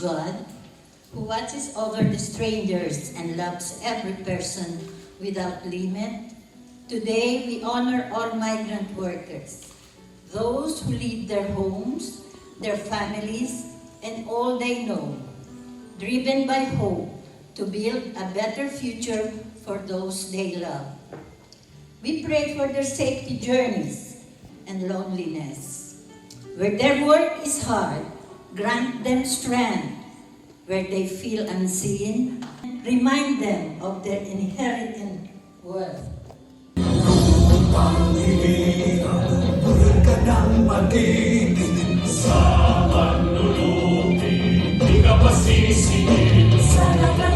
God, who watches over the strangers and loves every person without limit, today we honor all migrant workers, those who leave their homes, their families, and all they know, driven by hope to build a better future for those they love. We pray for their safety journeys and loneliness. Where their work is hard, grant them strength. Where they feel unseen, remind them of their inherent worth. Sa manlulupi, di ka pasisingin. Sa lahat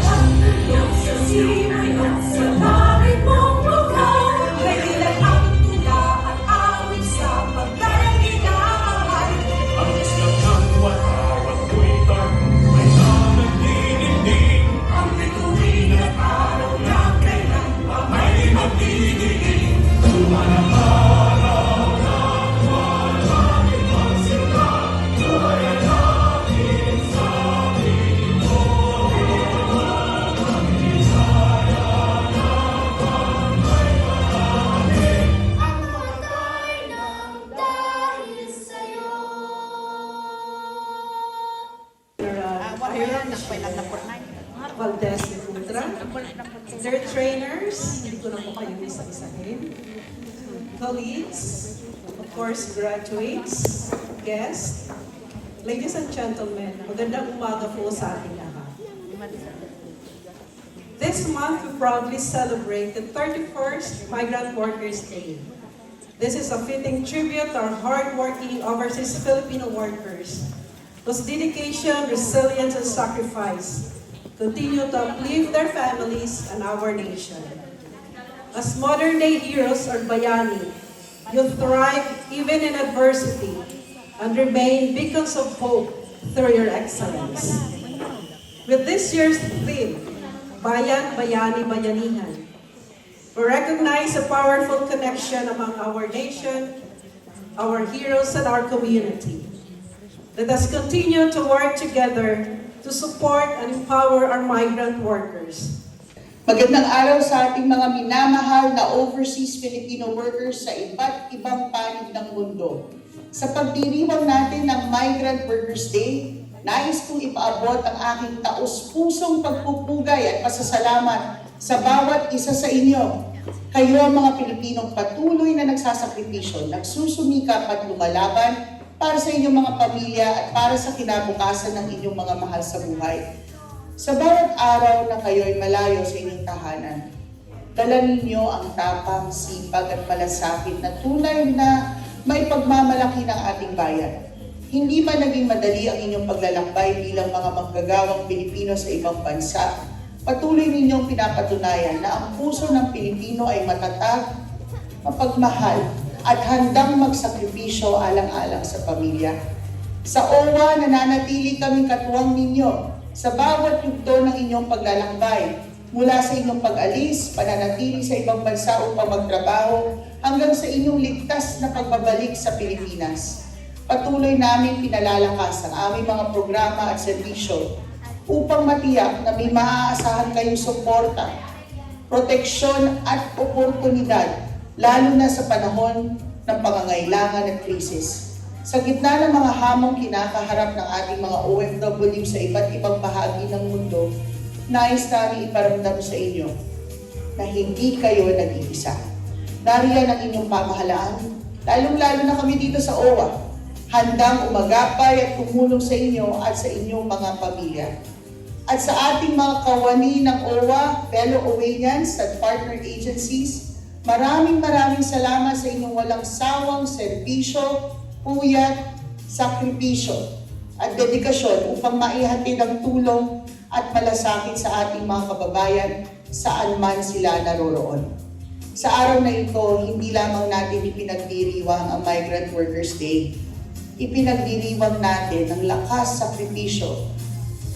ng sa simoy at sa langit mong lugar, may ilan ang tula at awit sa pagkalinamahal. Ang islang ng watawat tuwitan, may nagdidingding. Ang bituin at araw na kailan pa may magdidingding. Tumanang araw ng walang pagsinta, tumayan natin sa Valdez de Putra. Their trainers, hindi ko na po kayo isa-isahin. Colleagues, of course, graduates, guests, ladies and gentlemen, magandang umaga po sa ating lahat. This month, we proudly celebrate the 31st Migrant Workers' Day. This is a fitting tribute to our hard-working overseas Filipino workers, whose dedication, resilience, and sacrifice continue to uplift their families and our nation. As modern-day heroes or bayani, you thrive even in adversity and remain beacons of hope through your excellence. With this year's theme, Bayan, Bayani, Bayanihan, we recognize a powerful connection among our nation, our heroes, and our community. Let us continue to work together to support and empower our migrant workers. Magandang araw sa ating mga minamahal na overseas Filipino workers sa iba't ibang panig ng mundo. Sa pagdiriwang natin ng Migrant Workers Day, nais kong ipaabot ang aking taus-pusong pagpupugay at pasasalamat sa bawat isa sa inyo. Kayo ang mga Pilipinong patuloy na nagsasakripisyo, nagsusumikap at lumalaban para sa inyong mga pamilya at para sa kinabukasan ng inyong mga mahal sa buhay. Sa bawat araw na kayo'y malayo sa inyong tahanan, dala ninyo ang tapang, sipag at malasakit na tunay na may pagmamalaki ng ating bayan. Hindi man naging madali ang inyong paglalakbay bilang mga manggagawang Pilipino sa ibang bansa, patuloy ninyong pinapatunayan na ang puso ng Pilipino ay matatag, mapagmahal, at handang magsakripisyo alang-alang sa pamilya. Sa OWA, nananatili kaming katuwang ninyo sa bawat yugto ng inyong paglalakbay, mula sa inyong pag-alis, pananatili sa ibang bansa upang magtrabaho, hanggang sa inyong ligtas na pagbabalik sa Pilipinas. Patuloy namin pinalalakas ang aming mga programa at serbisyo upang matiyak na may maaasahan kayong suporta, proteksyon at oportunidad, lalo na sa panahon ng pangangailangan at krisis. Sa gitna ng mga hamong kinakaharap ng ating mga OFW sa iba't ibang bahagi ng mundo, nais namin iparamdam sa inyo na hindi kayo nag-iisa. Nariyan ang inyong pamahalaan, lalong-lalo na kami dito sa OWA, handang umagapay at tumulong sa inyo at sa inyong mga pamilya. At sa ating mga kawani ng OWA, fellow OWAians at partner agencies, maraming salamat sa inyong walang sawang serbisyo, puyat, sakripisyo at dedikasyon upang maihatid ang tulong at malasakit sa ating mga kababayan saan man sila naroroon. Sa araw na ito, hindi lamang natin ipinagdiriwang ang Migrant Workers Day. Ipinagdiriwang natin ang lakas, sakripisyo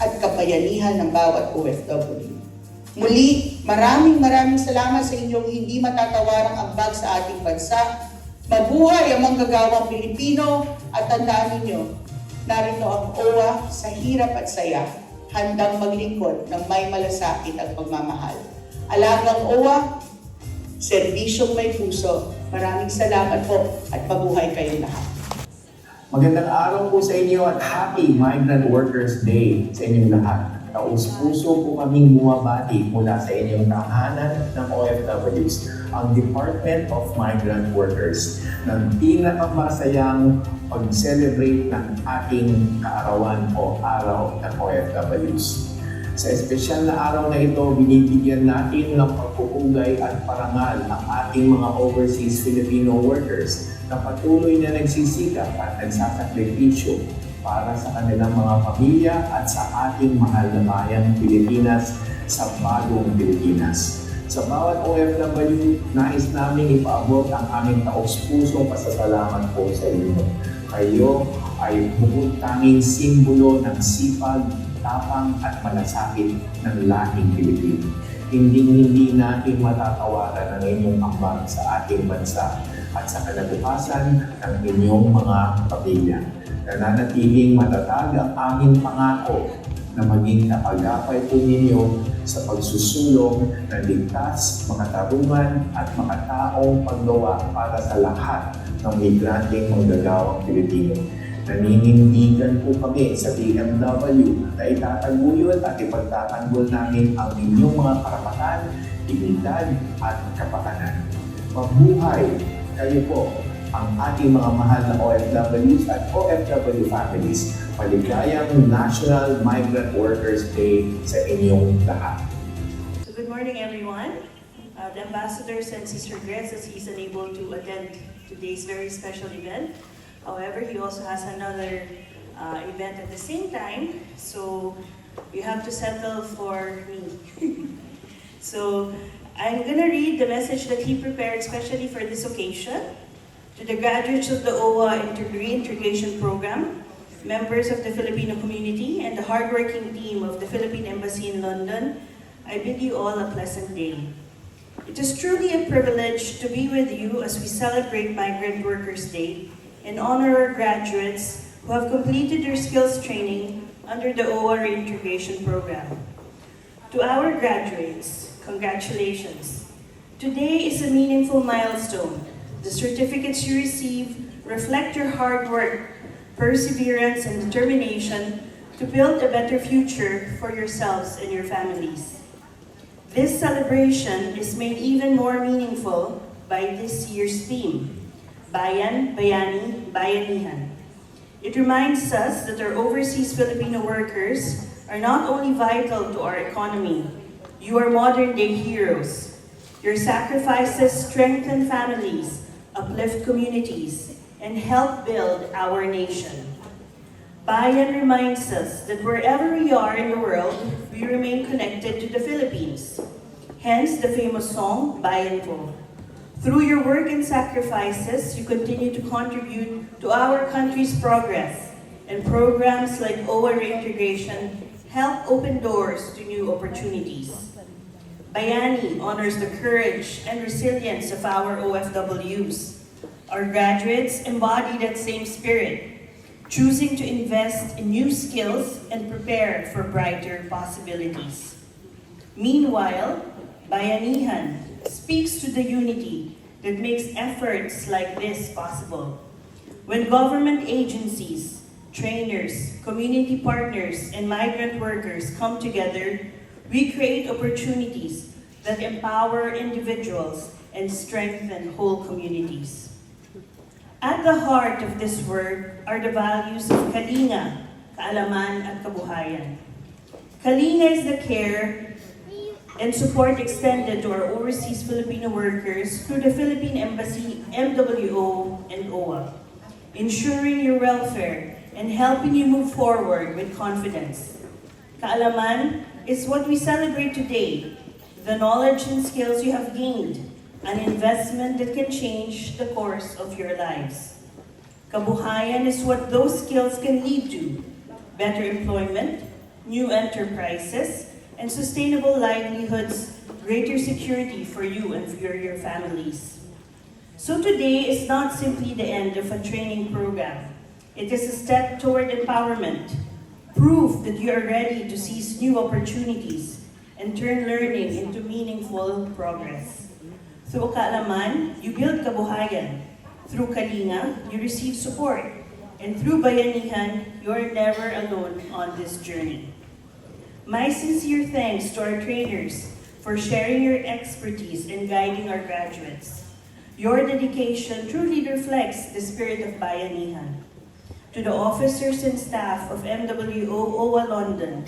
at kabayanihan ng bawat OFW. Muli, maraming salamat sa inyong hindi matatawarang ambag sa ating bansa. Mabuhay ang manggagawang Pilipino at tandaan ninyo narito ang OWA sa hirap at saya, handang maglingkod ng may malasakit at pagmamahal. Alagang OWA, serbisyong may puso. Maraming salamat po at mabuhay kayong lahat. Magandang araw po sa inyo at Happy Migrant Workers Day sa inyong lahat. Taus-puso po kaming bumabati mula sa inyong tahanan ng OFWs, ang Department of Migrant Workers, ng pinakamasayang pag-celebrate ng ating kaarawan o araw ng OFWs. Sa espesyal na araw na ito, binibigyan natin ng pagpupugay at parangal ang ating mga overseas Filipino workers na patuloy na nagsisikap at nagsasakripisyo para sa kanilang mga pamilya at sa ating mahal na bayang Pilipinas sa bagong Pilipinas. Sa bawat OFW, nais namin ipaabot ang aming taos-pusong pasasalamat po sa inyo. Kayo ay bukod tanging simbolo ng sipag, tapang at malasakit ng lahing Pilipino. Hindi natin matatawaran ang inyong ambag sa ating bansa at sa kalabukasan ng inyong mga pamilya. Nananatiling matatag ang aming pangako na maging kapagapay po ninyo sa pagsusulong ng ligtas, makatarungan at makataong paggawa para sa lahat ng migranteng manggagawang Pilipino. Naninindigan po kami sa BMW na itataguyod at ipagtatanggol namin ang inyong mga karapatan, dignidad at kapakanan. Mabuhay kayo po ang ating mga mahal na OFWs at OFW families. Maligayang National Migrant Workers Day sa inyong lahat. So good morning, everyone. The ambassador sends his regrets as he's unable to attend today's very special event. However, he also has another event at the same time, so you have to settle for me. So I'm gonna read the message that he prepared especially for this occasion. To the graduates of the OWA Reintegration Program, members of the Filipino community, and the hardworking team of the Philippine Embassy in London, I bid you all a pleasant day. It is truly a privilege to be with you as we celebrate Migrant Workers Day and honor our graduates who have completed their skills training under the OWA Reintegration Program. To our graduates, congratulations. Today is a meaningful milestone. The certificates you receive reflect your hard work, perseverance, and determination to build a better future for yourselves and your families. This celebration is made even more meaningful by this year's theme, Bayan, Bayani, Bayanihan. It reminds us that our overseas Filipino workers are not only vital to our economy, you are modern-day heroes. Your sacrifices strengthen families, uplift communities, and help build our nation. Bayan reminds us that wherever we are in the world, we remain connected to the Philippines. Hence the famous song, Bayan Ko. Through your work and sacrifices, you continue to contribute to our country's progress, and programs like OWA Reintegration help open doors to new opportunities. Bayani honors the courage and resilience of our OFWs. Our graduates embody that same spirit, choosing to invest in new skills and prepare for brighter possibilities. Meanwhile, Bayanihan speaks to the unity that makes efforts like this possible. When government agencies, trainers, community partners, and migrant workers come together, we create opportunities that empower individuals and strengthen whole communities. At the heart of this work are the values of Kalinga, Kaalaman at Kabuhayan. Kalinga is the care and support extended to our overseas Filipino workers through the Philippine Embassy, MWO, and OWA, ensuring your welfare and helping you move forward with confidence. Kaalaman is what we celebrate today, the knowledge and skills you have gained, an investment that can change the course of your lives. Kabuhayan is what those skills can lead to, better employment, new enterprises, and sustainable livelihoods, greater security for you and for your families. So today is not simply the end of a training program. It is a step toward empowerment, proof that you are ready to seize new opportunities and turn learning into meaningful progress. Through Kaalaman, you build kabuhayan. Through Kalinga, you receive support. And through Bayanihan, you are never alone on this journey. My sincere thanks to our trainers for sharing your expertise and guiding our graduates. Your dedication truly reflects the spirit of Bayanihan. To the officers and staff of MWO OWA London,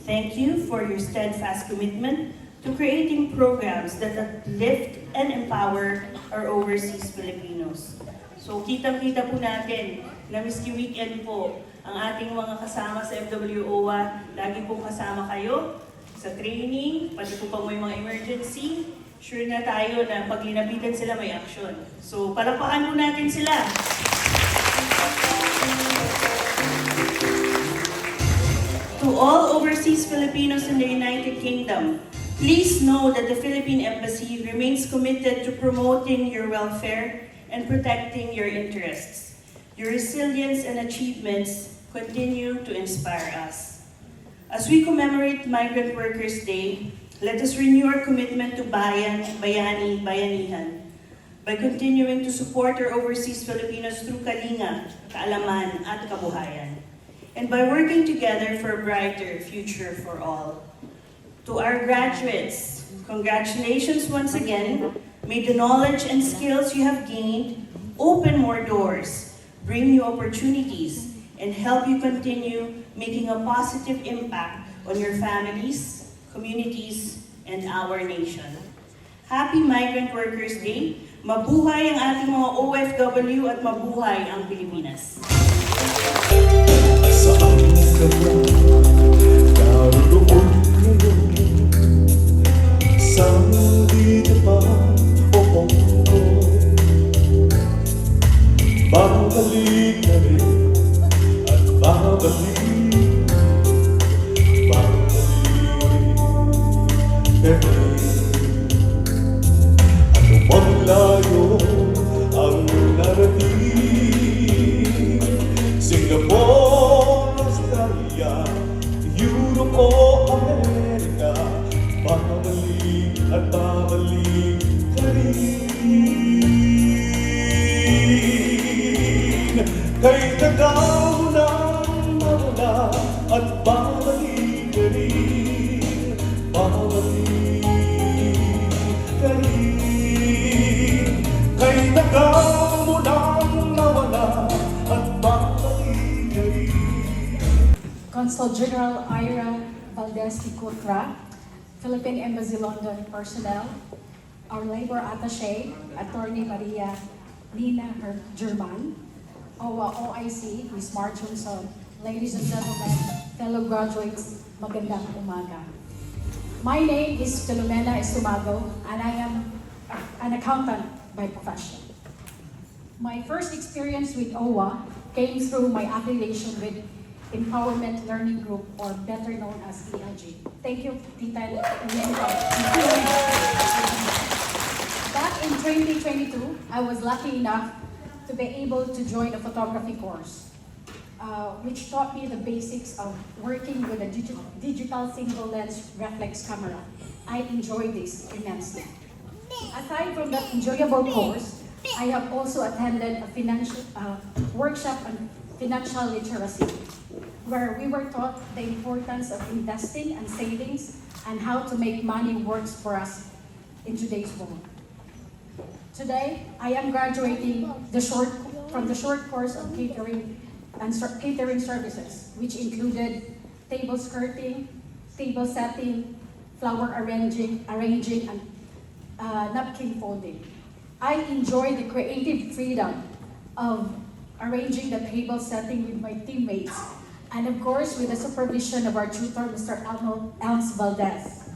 thank you for your steadfast commitment to creating programs that uplift and empower our overseas Filipinos. So kitang-kita po natin na miski weekend po, ang ating mga kasama sa MWOA, lagi pong kasama kayo sa training, pati po pang may mga emergency, sure na tayo na pag linapitan sila may action. So palakpakan po natin sila. To all overseas Filipinos in the United Kingdom, please know that the Philippine Embassy remains committed to promoting your welfare and protecting your interests. Your resilience and achievements continue to inspire us. As we commemorate Migrant Workers' Day, let us renew our commitment to bayanihan by continuing to support our overseas Filipinos through Kalinga, Kaalaman, at Kabuhayan, and by working together for a brighter future for all. To our graduates, congratulations once again. May the knowledge and skills you have gained open more doors, bring new opportunities, and help you continue making a positive impact on your families, communities, and our nation. Happy Migrant Workers Day! Mabuhay ang ating mga OFW at mabuhay ang Pilipinas! Saan ka ba naroon ngayon? Saan dito pa oo babalik na rin at babalik ka rin. Ano mang layo ang narating, Singapore, Australia, Europe o Amerika, babalik at babalik ka rin. Kay tagaw ng mawala at babalik ka rin, babalik ka rin. Kay tagaw mo ng mawala at babalik ka rin. Consul General Ira Valdez Icutra, Philippine Embassy London personnel, our labor attaché, Attorney Maria Nina German, OWA OIC, Ms. Mar Johnson, ladies and gentlemen, fellow graduates, magandang umaga. My name is Filomena Estumago, and I am an accountant by profession. My first experience with OWA came through my affiliation with Empowerment Learning Group, or better known as ELG. Thank you, Tita Lenka. Back in 2022, I was lucky enough to be able to join a photography course, which taught me the basics of working with a digital single lens reflex camera. I enjoyed this immensely. Aside from that enjoyable course, I have also attended a financial workshop on financial literacy, where we were taught the importance of investing and savings and how to make money work for us in today's world. Today, I am graduating from the short course of catering and catering services, which included table skirting, table setting, flower arranging, and napkin folding. I enjoy the creative freedom of arranging the table setting with my teammates, and of course with the supervision of our tutor, Mr. Elms Valdez.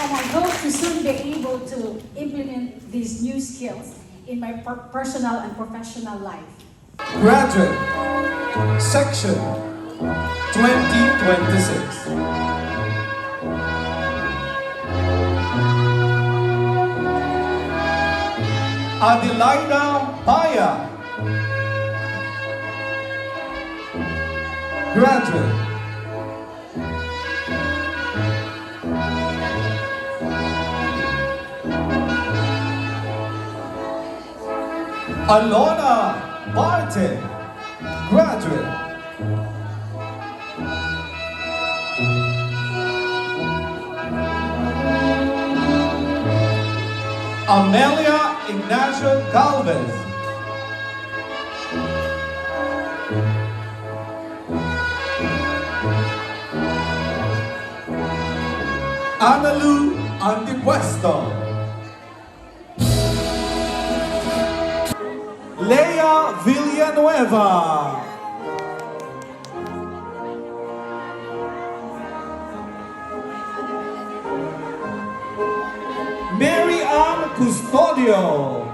And I hope to soon be able to implement these new skills in my personal and professional life. Graduate Section 2026. Adelaida Paya. graduate. Alona Barton, graduate. Amelia Ignacio Galvez. Analu Antipuesto. Leia Villanueva. Mary Ann Custodio.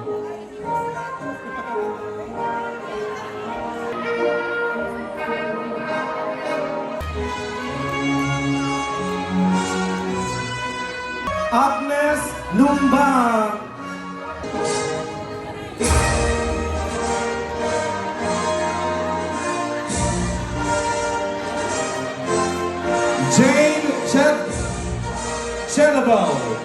Agnes Lumbang. Jane Chenabel.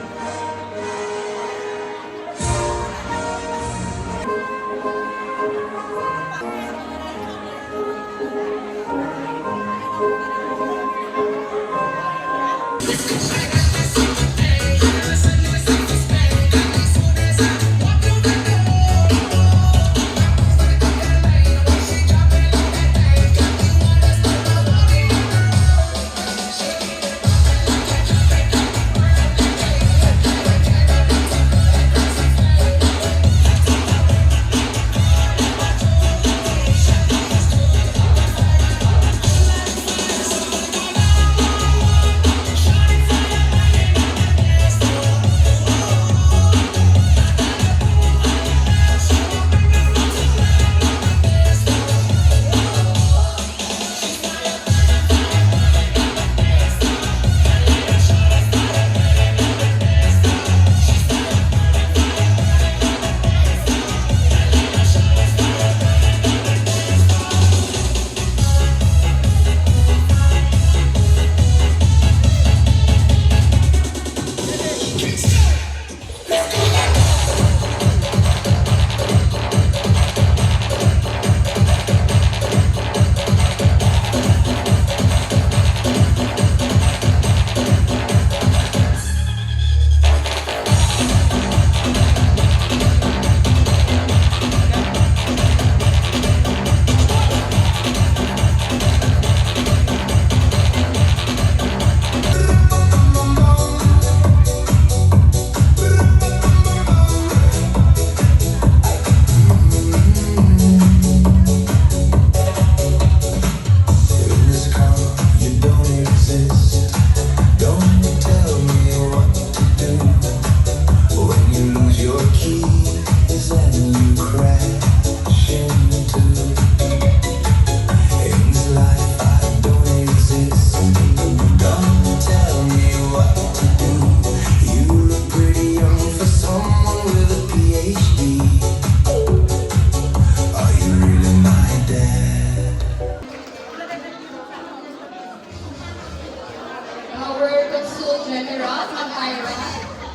Our Consul General, Ma'am Ira,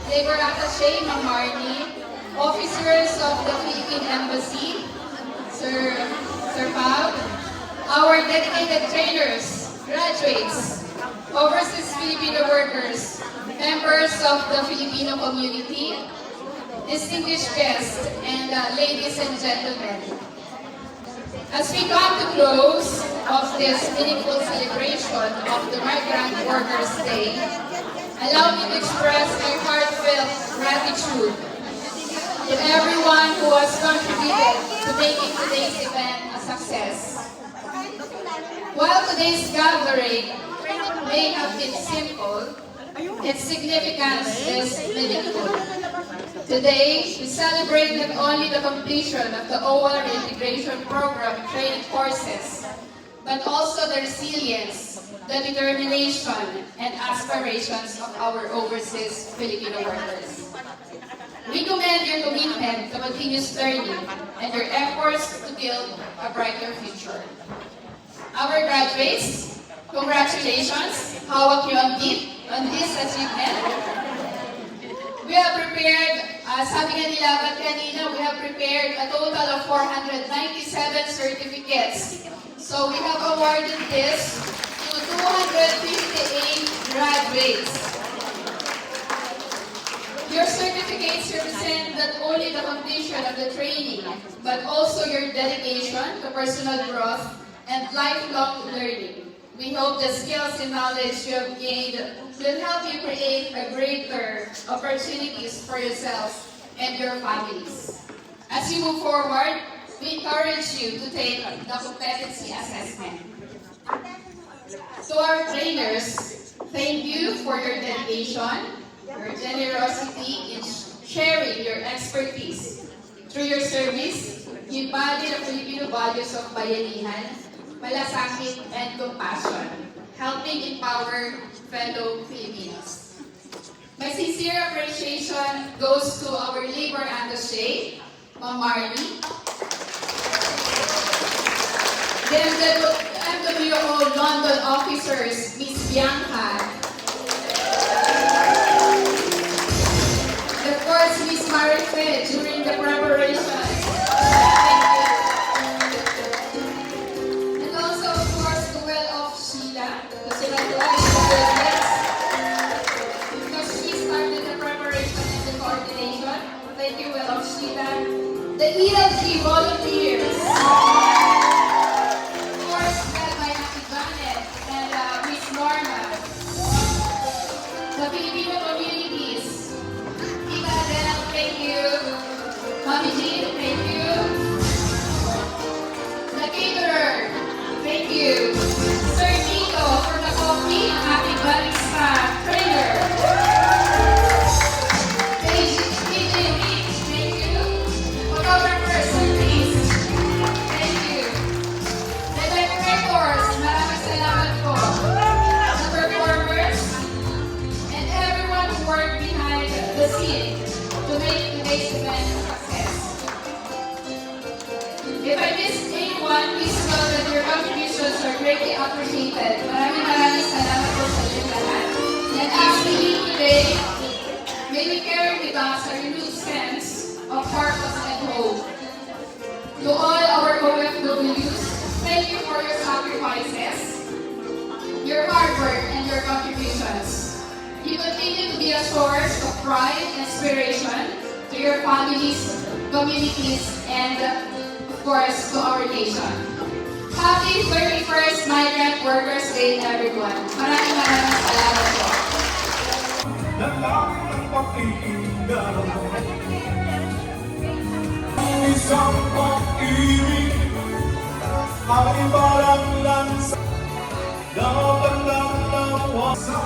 Labor Attaché, Ma'am Marnie, officers of the Philippine Embassy, Sir Pao, our dedicated trainers, graduates, overseas Filipino workers, members of the Filipino community, distinguished guests, and ladies and gentlemen. As we come to close of this meaningful celebration of the Migrant Workers' Day, allow me to express my heartfelt gratitude to everyone who has contributed to making today's event a success. While today's gathering may have been simple, its significance is meaningful. Today, we celebrate not only the completion of the OR Integration Program training courses, but also the resilience, the determination, and aspirations of our overseas Filipino workers. We commend your commitment to continuous learning and your efforts to build a brighter future. Our graduates, congratulations. Hawak niyo ang gift on this achievement. We have prepared, sabi nga nila ba't kanina, we have prepared a total of 497 certificates. So we have awarded this to 258 graduates. Your certificates represent not only the completion of the training, but also your dedication to personal growth and lifelong learning. We hope the skills and knowledge you have gained will help you create a greater opportunities for yourselves and your families. As you move forward, we encourage you to take the competency assessment. To our trainers, thank you for your dedication, your generosity in sharing your expertise. Through your service, you embody the Filipino values of bayanihan, malasakit, and compassion, helping empower fellow Filipinos. My sincere appreciation goes to our labor attaché, Ma'am Marnie, the MWO London officers, Miss Bianca, of course, Miss Marife, during the preparation. And also, of course, the well of Sheila, because she started the preparation and the coordination. Thank you, well of Sheila. The ELG volunteers. Of course, led by Ate Janet and Miss Norma. The Filipino communities. Tita Adele, thank you. Mami Jean, thank you. The caterer, thank you. Sir Tito for the coffee, ang ating barista trainer. KJ Rich, thank you. Photographer, Sir Chris, thank you. The decorators, maraming salamat po. The performers, and everyone who worked behind the scene to make today's event a success. If I missed anyone, please know that your contributions are greatly appreciated. Maraming salamat po sa inyong lahat. And as we leave today, may we carry with us a renewed sense of purpose and hope. To all our OFWs, thank you for your sacrifices, your hard work, and your contributions. You continue to be a source of pride and inspiration to your families, communities, and, of course, to our nation. Happy 31st Migrant Workers Day, everyone. Maraming salamat po. Lalaki ng pakinggan, isang pag-ibig, ang ibarang lansa, dapat lang nawa sa